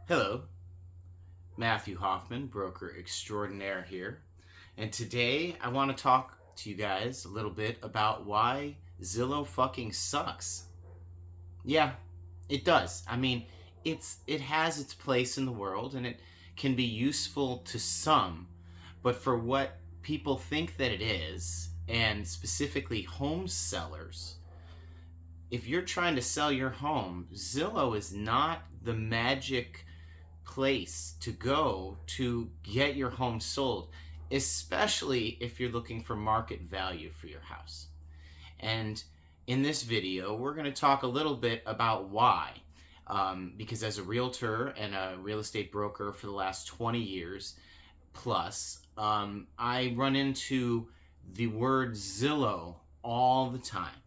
Hello, Matthew Hoffman, broker extraordinaire here. And today I want to talk to you guys a little bit about why Zillow fucking sucks. Yeah, it does. It has its place in the world and it can be useful to some, but for what people think that it is, and specifically home sellers, if you're trying to sell your home, Zillow is not the magic place to go to get your home sold, especially if you're looking for market value for your house. And in this video, we're going to talk a little bit about why. Because as a realtor and a real estate broker for the last 20 years plus, I run into the word Zillow all the time.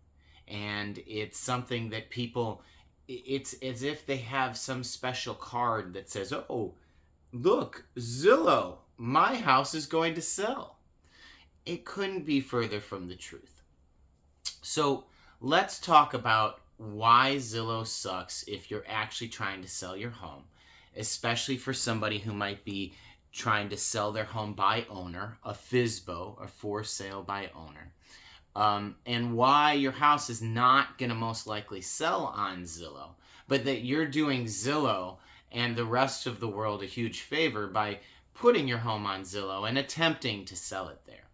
And it's something that people, it's as if they have some special card that says, oh, look, Zillow, my house is going to sell. It couldn't be further from the truth. So let's talk about why Zillow sucks if you're actually trying to sell your home, especially for somebody who might be trying to sell their home by owner, a FSBO, a for sale by owner. And why your house is not going to most likely sell on Zillow, but that you're doing Zillow and the rest of the world a huge favor by putting your home on Zillow and attempting to sell it there.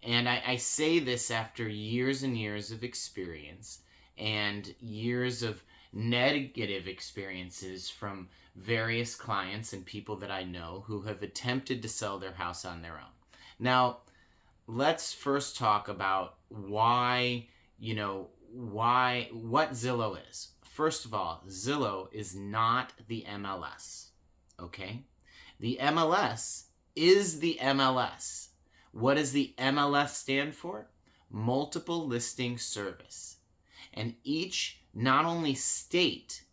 And I say this after years and years of experience and years of negative experiences from various clients and people that I know who have attempted to sell their house on their own. Now, let's first talk about what Zillow is. First of all, Zillow is not the MLS, okay? The MLS is the MLS. What does the MLS stand for? Multiple Listing Service. And each, not only state,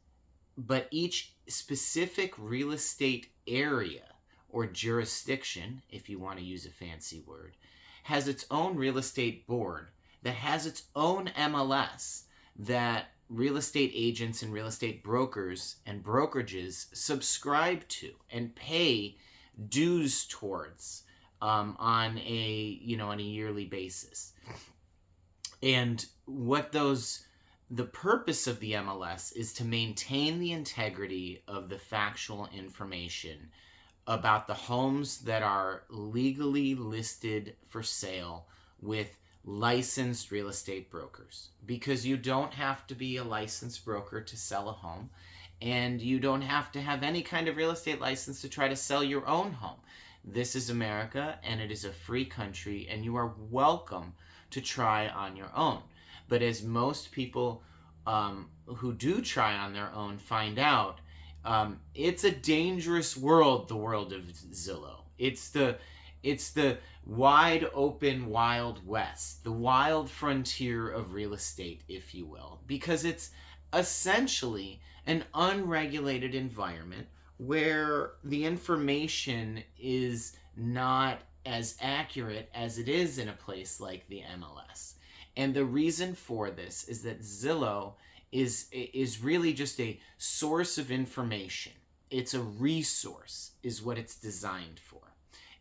but each specific real estate area or jurisdiction, if you want to use a fancy word, has its own real estate board that has its own MLS that real estate agents and real estate brokers and brokerages subscribe to and pay dues towards on a yearly basis. And the purpose of the MLS is to maintain the integrity of the factual information about the homes that are legally listed for sale with licensed real estate brokers. Because you don't have to be a licensed broker to sell a home, and you don't have to have any kind of real estate license to try to sell your own home. This is America, and it is a free country, and you are welcome to try on your own. But as most people who do try on their own find out, it's a dangerous world, the world of Zillow. It's the wide open Wild West, the wild frontier of real estate, if you will, because it's essentially an unregulated environment where the information is not as accurate as it is in a place like the MLS. And the reason for this is that Zillow is really just a source of information. It's a resource is what it's designed for.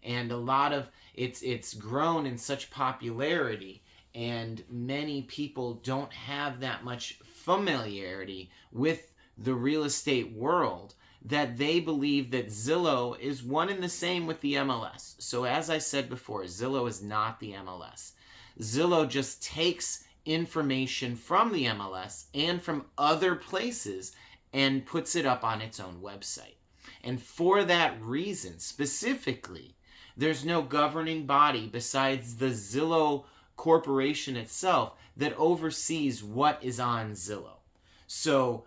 And a lot of it's grown in such popularity, and many people don't have that much familiarity with the real estate world that they believe that Zillow is one and the same with the MLS. So as I said before, Zillow is not the MLS. Zillow just takes information from the MLS and from other places and puts it up on its own website. And for that reason, specifically, there's no governing body besides the Zillow Corporation itself that oversees what is on Zillow. So,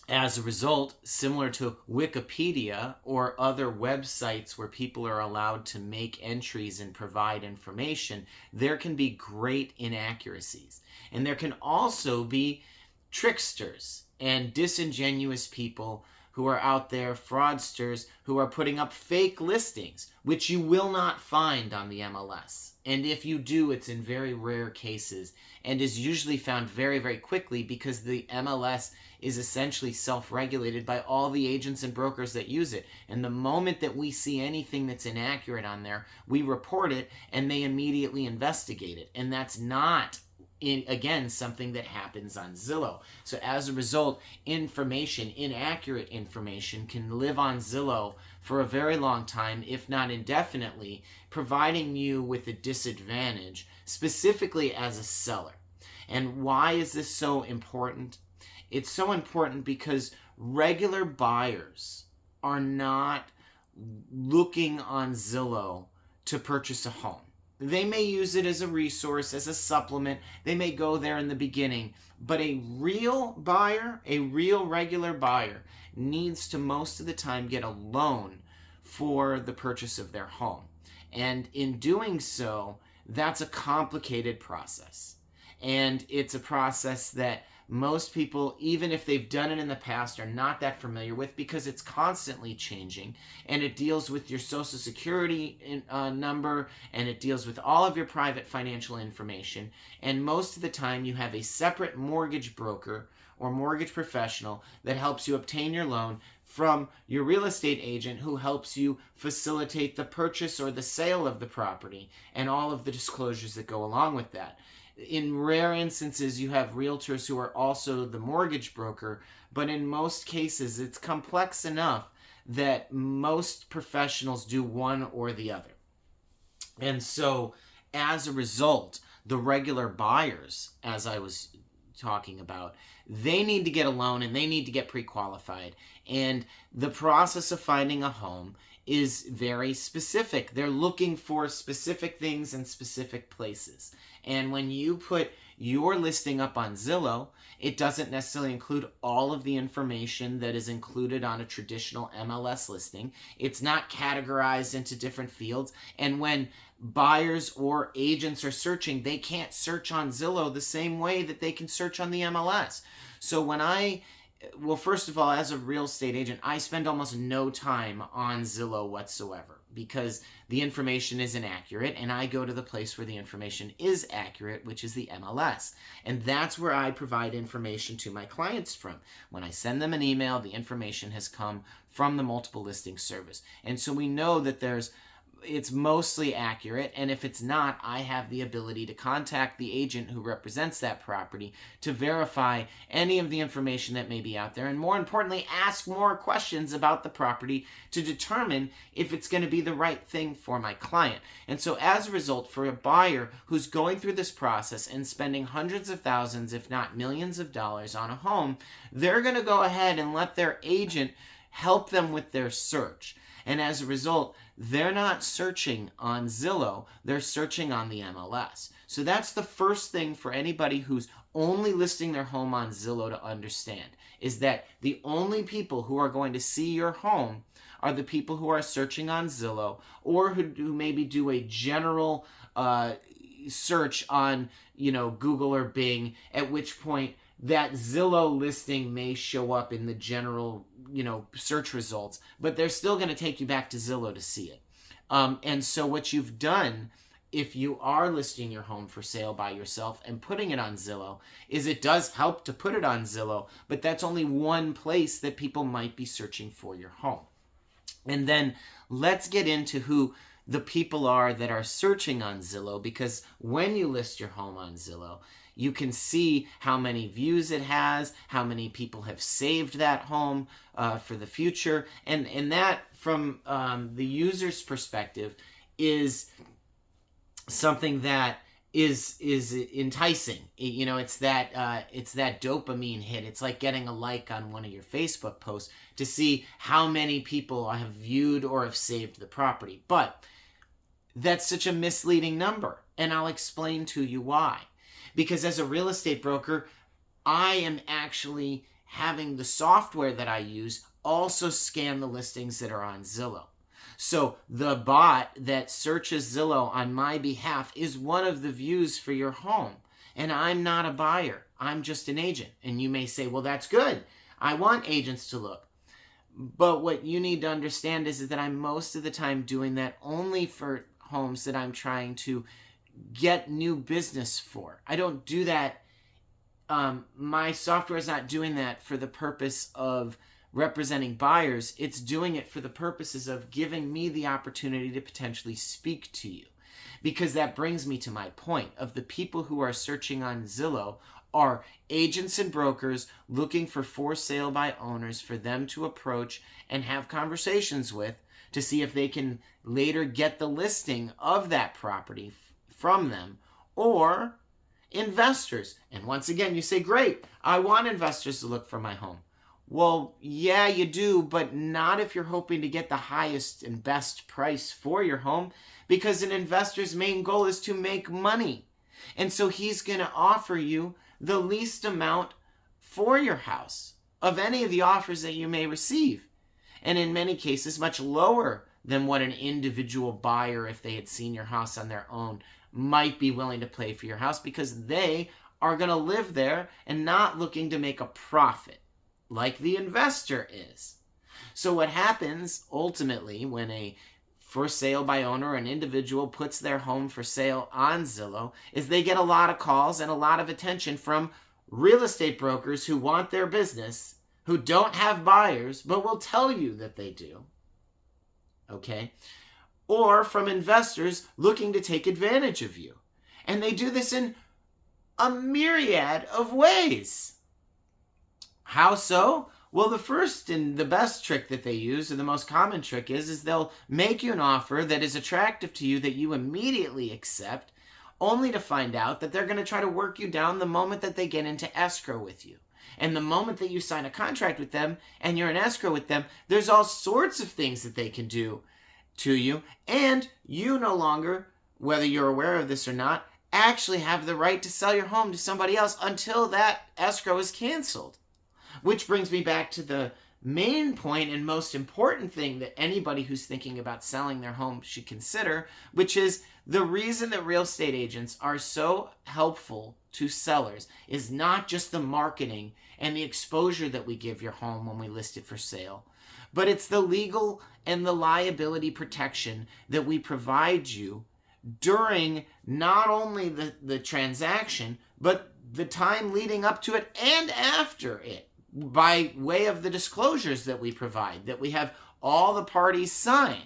as a result, similar to Wikipedia or other websites where people are allowed to make entries and provide information, there can be great inaccuracies. And there can also be tricksters and disingenuous people who are out there, fraudsters, who are putting up fake listings, which you will not find on the MLS. And if you do, it's in very rare cases and is usually found very, very quickly because the MLS is essentially self-regulated by all the agents and brokers that use it. And the moment that we see anything that's inaccurate on there, we report it and they immediately investigate it. And that's not, again, something that happens on Zillow. So as a result, inaccurate information can live on Zillow for a very long time, if not indefinitely, providing you with a disadvantage, specifically as a seller. And why is this so important? It's so important because regular buyers are not looking on Zillow to purchase a home. They may use it as a resource, as a supplement. They may go there in the beginning. But a real buyer, a real regular buyer, needs to most of the time get a loan for the purchase of their home. And in doing so, that's a complicated process. And it's a process that most people, even if they've done it in the past, are not that familiar with because it's constantly changing, and it deals with your social security number, and it deals with all of your private financial information. And most of the time you have a separate mortgage broker or mortgage professional that helps you obtain your loan from your real estate agent, who helps you facilitate the purchase or the sale of the property and all of the disclosures that go along with that. In rare instances, you have realtors who are also the mortgage broker, but in most cases, it's complex enough that most professionals do one or the other. And so, as a result, the regular buyers, as I was talking about, they need to get a loan and they need to get pre-qualified. And the process of finding a home is very specific. They're looking for specific things in specific places. And when you put your listing up on Zillow, it doesn't necessarily include all of the information that is included on a traditional MLS listing. It's not categorized into different fields. And when buyers or agents are searching, they can't search on Zillow the same way that they can search on the MLS. So well, first of all, as a real estate agent, I spend almost no time on Zillow whatsoever because the information is inaccurate, and I go to the place where the information is accurate, which is the MLS. And that's where I provide information to my clients from. When I send them an email, the information has come from the multiple listing service. And so we know that it's mostly accurate, and if it's not, I have the ability to contact the agent who represents that property to verify any of the information that may be out there, and more importantly, ask more questions about the property to determine if it's going to be the right thing for my client. And so as a result, for a buyer who's going through this process and spending hundreds of thousands, if not millions of dollars on a home, they're going to go ahead and let their agent help them with their search. And as a result, they're not searching on Zillow, they're searching on the MLS. So that's the first thing for anybody who's only listing their home on Zillow to understand, is that the only people who are going to see your home are the people who are searching on Zillow, or who maybe do a general search on, Google or Bing, at which point that Zillow listing may show up in the general, search results, but they're still going to take you back to Zillow to see it. And so what you've done, if you are listing your home for sale by yourself and putting it on Zillow, is it does help to put it on Zillow, but that's only one place that people might be searching for your home. And then let's get into who the people are that are searching on Zillow, because when you list your home on Zillow, you can see how many views it has, how many people have saved that home for the future. And that, from the user's perspective, is something that is enticing. It's that dopamine hit. It's like getting a like on one of your Facebook posts to see how many people have viewed or have saved the property. But that's such a misleading number, and I'll explain to you why. Because as a real estate broker, I am actually having the software that I use also scan the listings that are on Zillow. So the bot that searches Zillow on my behalf is one of the views for your home. And I'm not a buyer. I'm just an agent. And you may say, well, that's good. I want agents to look. But what you need to understand is that I'm most of the time doing that only for homes that I'm trying to get new business for. I don't do that. My software is not doing that for the purpose of representing buyers. It's doing it for the purposes of giving me the opportunity to potentially speak to you. Because that brings me to my point of the people who are searching on Zillow are agents and brokers looking for sale by owners for them to approach and have conversations with to see if they can later get the listing of that property from them, or investors. And once again, you say, great, I want investors to look for my home. Well, yeah, you do, but not if you're hoping to get the highest and best price for your home, because an investor's main goal is to make money. And so he's going to offer you the least amount for your house of any of the offers that you may receive. And in many cases, much lower than what an individual buyer, if they had seen your house on their own, might be willing to pay for your house, because they are going to live there and not looking to make a profit like the investor is. So what happens ultimately when a for sale by owner, an individual puts their home for sale on Zillow, is they get a lot of calls and a lot of attention from real estate brokers who want their business, who don't have buyers, but will tell you that they do. Okay? Or from investors looking to take advantage of you. And they do this in a myriad of ways. How so? Well, the first and the best trick that they use, or the most common trick is they'll make you an offer that is attractive to you that you immediately accept, only to find out that they're going to try to work you down the moment that they get into escrow with you. And the moment that you sign a contract with them and you're in escrow with them, there's all sorts of things that they can do to you. And you no longer, whether you're aware of this or not, actually have the right to sell your home to somebody else until that escrow is canceled. Which brings me back to the main point and most important thing that anybody who's thinking about selling their home should consider, which is the reason that real estate agents are so helpful to sellers is not just the marketing and the exposure that we give your home when we list it for sale, but it's the legal and the liability protection that we provide you during not only the transaction, but the time leading up to it and after it, by way of the disclosures that we provide, that we have all the parties sign,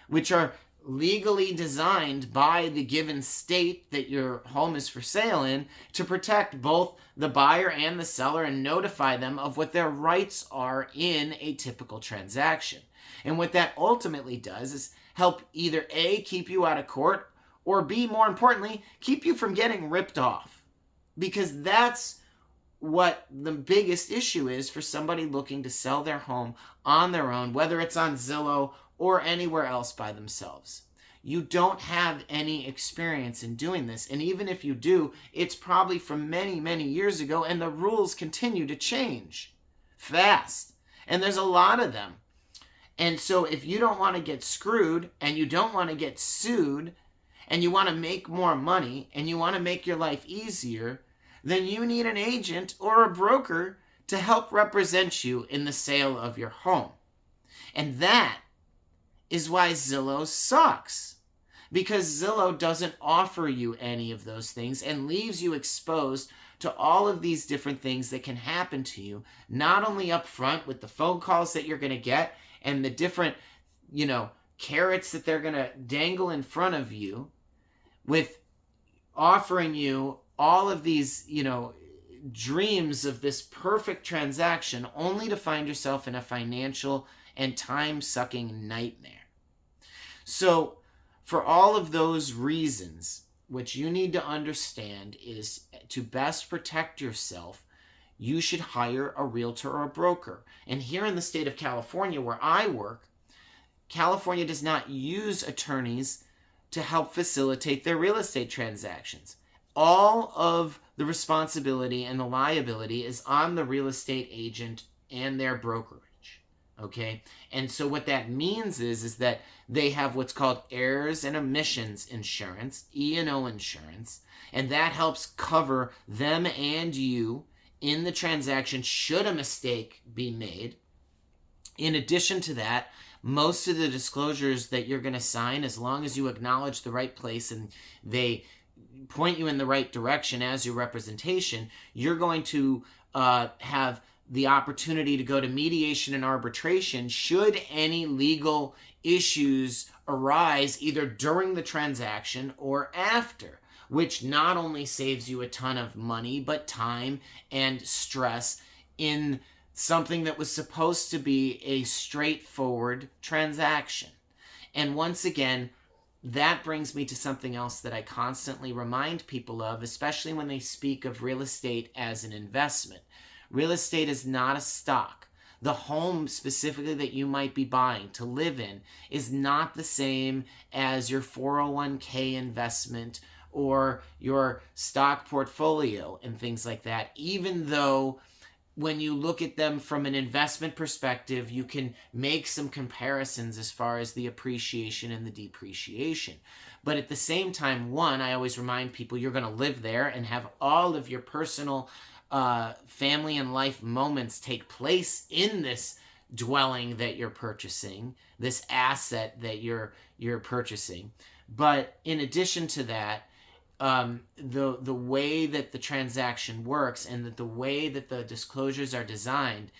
which are legally designed by the given state that your home is for sale in, to protect both the buyer and the seller and notify them of what their rights are in a typical transaction. And what that ultimately does is help either A, keep you out of court, or B, more importantly, keep you from getting ripped off. Because that's what the biggest issue is for somebody looking to sell their home on their own, whether it's on Zillow or anywhere else by themselves. You don't have any experience in doing this, and even if you do, it's probably from many, many years ago, and the rules continue to change fast, and there's a lot of them. And so if you don't want to get screwed, and you don't want to get sued, and you want to make more money, and you want to make your life easier, then you need an agent or a broker to help represent you in the sale of your home. And that is why Zillow sucks. Because Zillow doesn't offer you any of those things and leaves you exposed to all of these different things that can happen to you, not only up front with the phone calls that you're going to get and the different, carrots that they're going to dangle in front of you with offering you all of these, dreams of this perfect transaction, only to find yourself in a financial and time-sucking nightmare. So, for all of those reasons, what you need to understand is to best protect yourself, you should hire a realtor or a broker. And here in the state of California, where I work, California does not use attorneys to help facilitate their real estate transactions. All of the responsibility and the liability is on the real estate agent and their brokerage, okay? And so what that means is that they have what's called errors and omissions insurance, E&O insurance, and that helps cover them and you in the transaction should a mistake be made. In addition to that, most of the disclosures that you're going to sign, as long as you acknowledge the right place and they point you in the right direction as your representation, you're going to have the opportunity to go to mediation and arbitration should any legal issues arise either during the transaction or after, which not only saves you a ton of money, but time and stress in something that was supposed to be a straightforward transaction. And once again, that brings me to something else that I constantly remind people of, especially when they speak of real estate as an investment. Real estate is not a stock. The home specifically that you might be buying to live in is not the same as your 401k investment or your stock portfolio and things like that, even though when you look at them from an investment perspective, you can make some comparisons as far as the appreciation and the depreciation. But at the same time, one, I always remind people you're going to live there and have all of your personal family and life moments take place in this dwelling that you're purchasing, this asset that you're purchasing. But in addition to that, the way that the transaction works and that the way that the disclosures are designed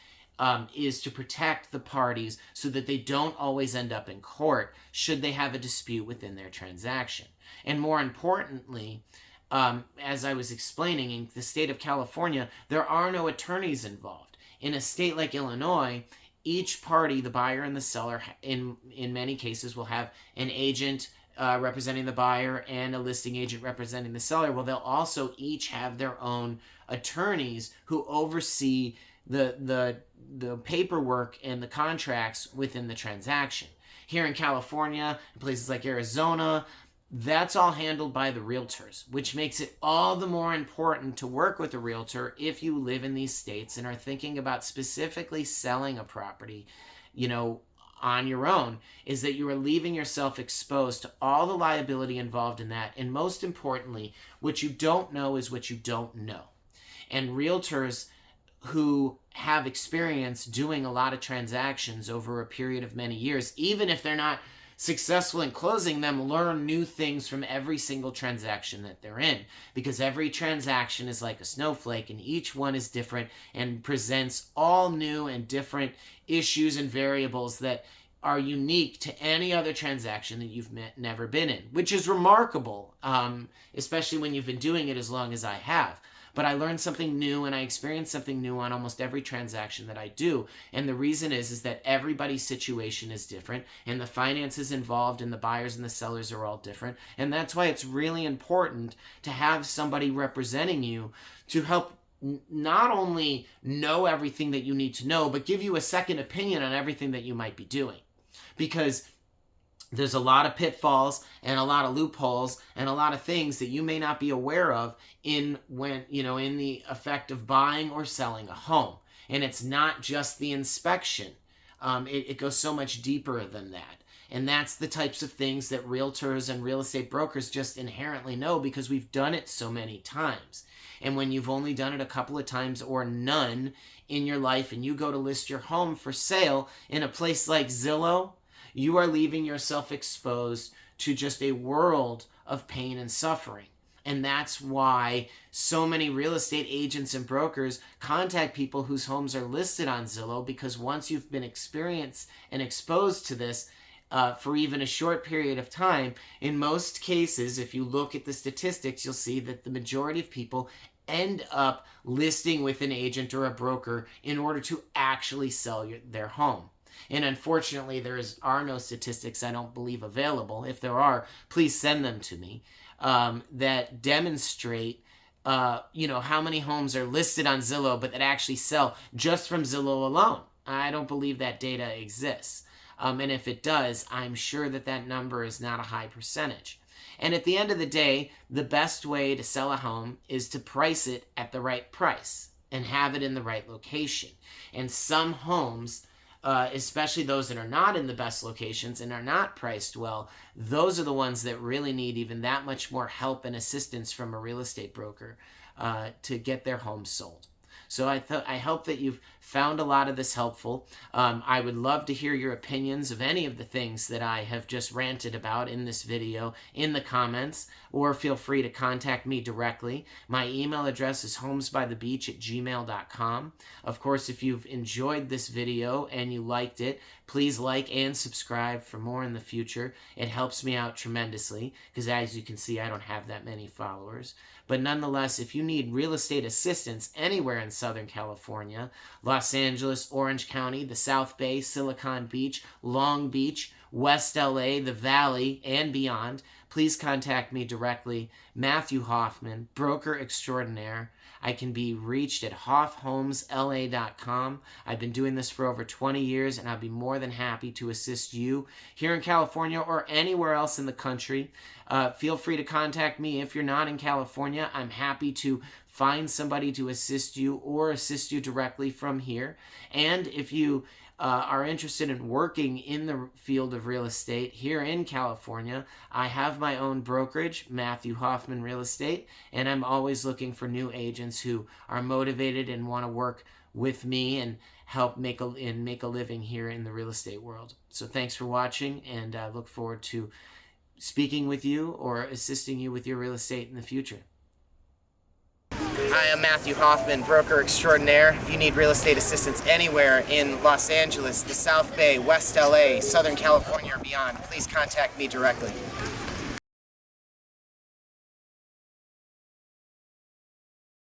is to protect the parties so that they don't always end up in court should they have a dispute within their transaction. And more importantly, as I was explaining, in the state of California, there are no attorneys involved. In a state like Illinois, each party, the buyer and the seller, in many cases will have an agent representing the buyer and a listing agent representing the seller. Well, they'll also each have their own attorneys who oversee the paperwork and the contracts within the transaction. Here in California, in places like Arizona, that's all handled by the realtors, which makes it all the more important to work with a realtor if you live in these states and are thinking about specifically selling a property, on your own, is that you are leaving yourself exposed to all the liability involved in that. And most importantly, what you don't know is what you don't know. And realtors who have experience doing a lot of transactions over a period of many years, even if they're not successful in closing them, learn new things from every single transaction that they're in, because every transaction is like a snowflake and each one is different and presents all new and different issues and variables that are unique to any other transaction that you've never been in, which is remarkable, especially when you've been doing it as long as I have. But I learned something new and I experience something new on almost every transaction that I do. And the reason is that everybody's situation is different and the finances involved and the buyers and the sellers are all different. And that's why it's really important to have somebody representing you to help not only know everything that you need to know, but give you a second opinion on everything that you might be doing. Because there's a lot of pitfalls and a lot of loopholes and a lot of things that you may not be aware of in the effect of buying or selling a home. And it's not just the inspection. It goes so much deeper than that. And that's the types of things that realtors and real estate brokers just inherently know because we've done it so many times. And when you've only done it a couple of times or none in your life and you go to list your home for sale in a place like Zillow, you are leaving yourself exposed to just a world of pain and suffering. And that's why so many real estate agents and brokers contact people whose homes are listed on Zillow, because once you've been experienced and exposed to this for even a short period of time, in most cases, if you look at the statistics, you'll see that the majority of people end up listing with an agent or a broker in order to actually sell their home. And unfortunately, there are no statistics, I don't believe, available. If there are, please send them to me, that demonstrate, how many homes are listed on Zillow, but that actually sell just from Zillow alone. I don't believe that data exists. And if it does, I'm sure that number is not a high percentage. And at the end of the day, the best way to sell a home is to price it at the right price and have it in the right location. And some homes, especially those that are not in the best locations and are not priced well, those are the ones that really need even that much more help and assistance from a real estate broker to get their home sold. So I hope that you've found a lot of this helpful. I would love to hear your opinions of any of the things that I have just ranted about in this video in the comments, or feel free to contact me directly. My email address is homesbythebeach@gmail.com. Of course, if you've enjoyed this video and you liked it, please like and subscribe for more in the future. It helps me out tremendously because, as you can see, I don't have that many followers. But nonetheless, if you need real estate assistance anywhere in Southern California, Los Angeles, Orange County, the South Bay, Silicon Beach, Long Beach, West LA, the Valley, and beyond, please contact me directly. Matthew Hoffman, broker extraordinaire. I can be reached at hoffhomesla.com. I've been doing this for over 20 years, and I'll be more than happy to assist you here in California or anywhere else in the country. Feel free to contact me if you're not in California. I'm happy to find somebody to assist you or assist you directly from here. And if you are interested in working in the field of real estate here in California, I have my own brokerage, Matthew Hoffman Real Estate, and I'm always looking for new agents who are motivated and want to work with me and help make a living here in the real estate world. So thanks for watching, and I look forward to speaking with you or assisting you with your real estate in the future. Hi, I'm Matthew Hoffman, broker extraordinaire. If you need real estate assistance anywhere in Los Angeles, the South Bay, West LA, Southern California, or beyond, please contact me directly.